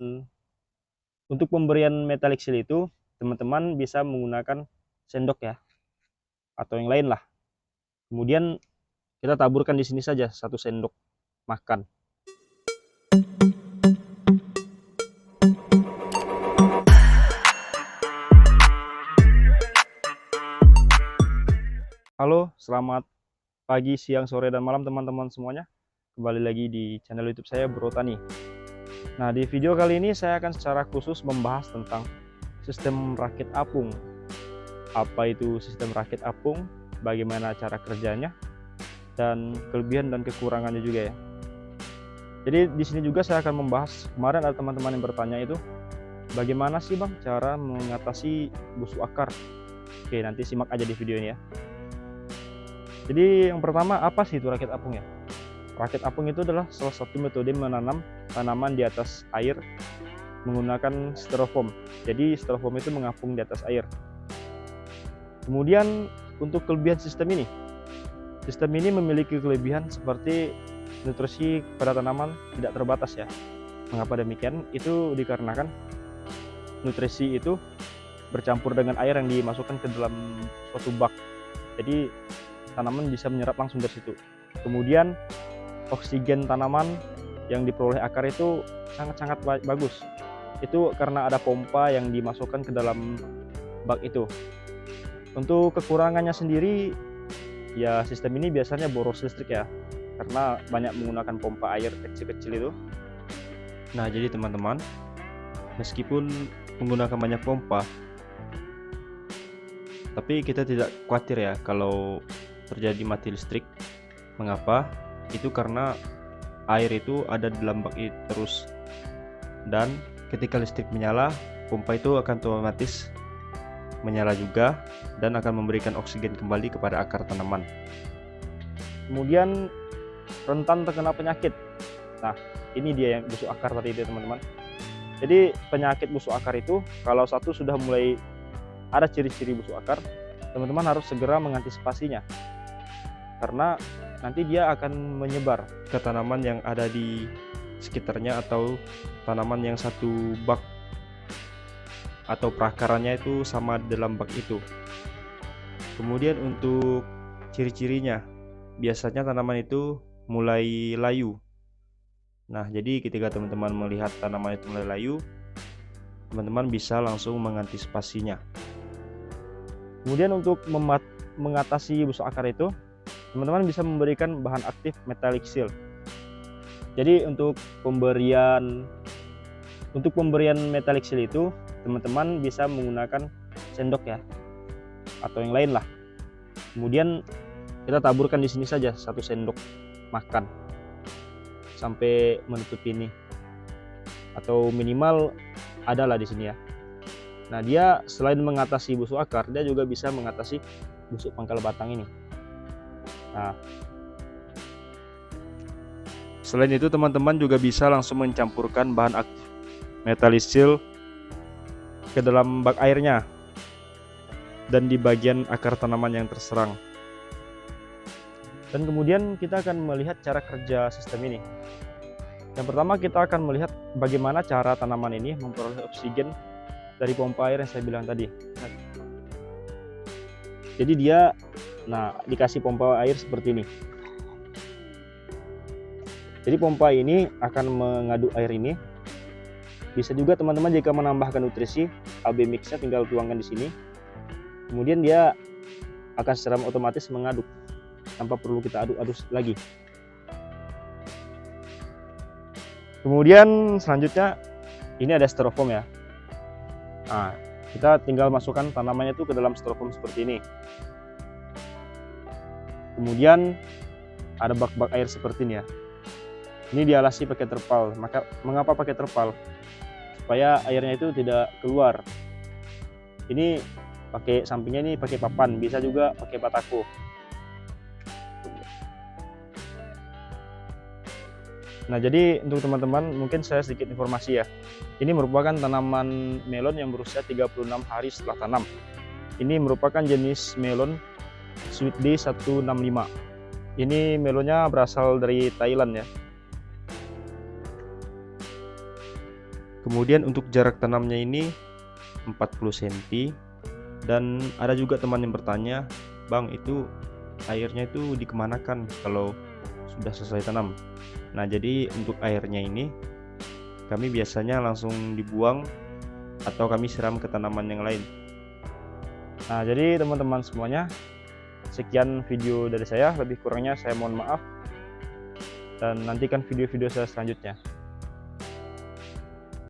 untuk pemberian metallic seal itu teman-teman bisa menggunakan sendok ya, atau yang lain lah. Kemudian kita taburkan di sini saja 1 sendok makan. Halo, selamat pagi, siang, sore, dan malam teman-teman semuanya. Kembali lagi di channel YouTube saya, Bro Tani. Nah, di video kali ini saya akan secara khusus membahas tentang sistem rakit apung. Apa itu sistem rakit apung, bagaimana cara kerjanya, dan kelebihan dan kekurangannya juga ya. Jadi di sini juga saya akan membahas, kemarin ada teman-teman yang bertanya itu, bagaimana sih Bang cara mengatasi busuk akar? Oke, nanti simak aja di video ini ya. Jadi yang pertama, apa sih itu rakit apung ya? Rakit apung itu adalah salah satu metode menanam tanaman di atas air menggunakan styrofoam. Jadi styrofoam itu mengapung di atas air. Kemudian untuk kelebihan sistem ini memiliki kelebihan seperti nutrisi pada tanaman tidak terbatas ya. Mengapa demikian? Itu dikarenakan nutrisi itu bercampur dengan air yang dimasukkan ke dalam suatu bak. Jadi tanaman bisa menyerap langsung dari situ. Kemudian oksigen tanaman yang diperoleh akar itu sangat-sangat bagus. Itu karena ada pompa yang dimasukkan ke dalam bak itu. Untuk kekurangannya sendiri, ya sistem ini biasanya boros listrik ya, karena banyak menggunakan pompa air kecil-kecil itu. Nah, jadi teman-teman, meskipun menggunakan banyak pompa, tapi kita tidak khawatir ya kalau terjadi mati listrik. Mengapa? Itu karena air itu ada di dalam bak itu terus, dan ketika listrik menyala, pompa itu akan otomatis menyala juga dan akan memberikan oksigen kembali kepada akar tanaman. Kemudian rentan terkena penyakit. Nah, ini dia yang busuk akar tadi itu teman-teman. Jadi penyakit busuk akar itu kalau satu sudah mulai ada ciri-ciri busuk akar, teman-teman harus segera mengantisipasinya, karena nanti dia akan menyebar ke tanaman yang ada di sekitarnya atau tanaman yang satu bak atau perakarannya itu sama dalam bak itu. Kemudian untuk ciri-cirinya, biasanya tanaman itu mulai layu. Nah, jadi ketika teman-teman melihat tanaman itu mulai layu, teman-teman bisa langsung mengantisipasinya. Kemudian untuk mengatasi busuk akar itu, teman-teman bisa memberikan bahan aktif metallic seal. Jadi untuk pemberian metallic seal itu, teman-teman bisa menggunakan sendok ya, atau yang lain lah. Kemudian kita taburkan di sini saja 1 sendok makan sampai menutupi ini, atau minimal adalah di sini ya. Nah, dia selain mengatasi busuk akar, dia juga bisa mengatasi busuk pangkal batang ini. Nah, selain itu teman-teman juga bisa langsung mencampurkan bahan aktif metallic seal ke dalam bak airnya dan di bagian akar tanaman yang terserang. Dan kemudian kita akan melihat cara kerja sistem ini. Yang pertama, kita akan melihat bagaimana cara tanaman ini memperoleh oksigen dari pompa air yang saya bilang tadi. Jadi dia dikasih pompa air seperti ini. Jadi pompa ini akan mengaduk air ini. Bisa juga teman-teman jika menambahkan nutrisi, AB mixnya tinggal tuangkan di sini. Kemudian dia akan secara otomatis mengaduk tanpa perlu kita aduk-aduk lagi. Kemudian selanjutnya ini ada styrofoam ya. Nah, kita tinggal masukkan tanamannya itu ke dalam styrofoam seperti ini. Kemudian ada bak-bak air seperti ini ya. Ini dialasi pakai terpal. Mengapa pakai terpal? Supaya airnya itu tidak keluar. Ini pakai sampingnya ini pakai papan, bisa juga pakai batako. Nah, jadi untuk teman-teman mungkin saya sedikit informasi ya. Ini merupakan tanaman melon yang berusia 36 hari setelah tanam. Ini merupakan jenis melon Sweet Day 165. Ini melonnya berasal dari Thailand ya. Kemudian untuk jarak tanamnya ini 40 cm. Dan ada juga teman yang bertanya, "Bang, itu airnya itu dikemanakan kalau sudah selesai tanam?" Nah, jadi untuk airnya ini kami biasanya langsung dibuang atau kami siram ke tanaman yang lain. Nah, jadi teman-teman semuanya, sekian video dari saya. Lebih kurangnya saya mohon maaf, dan nantikan video-video saya selanjutnya.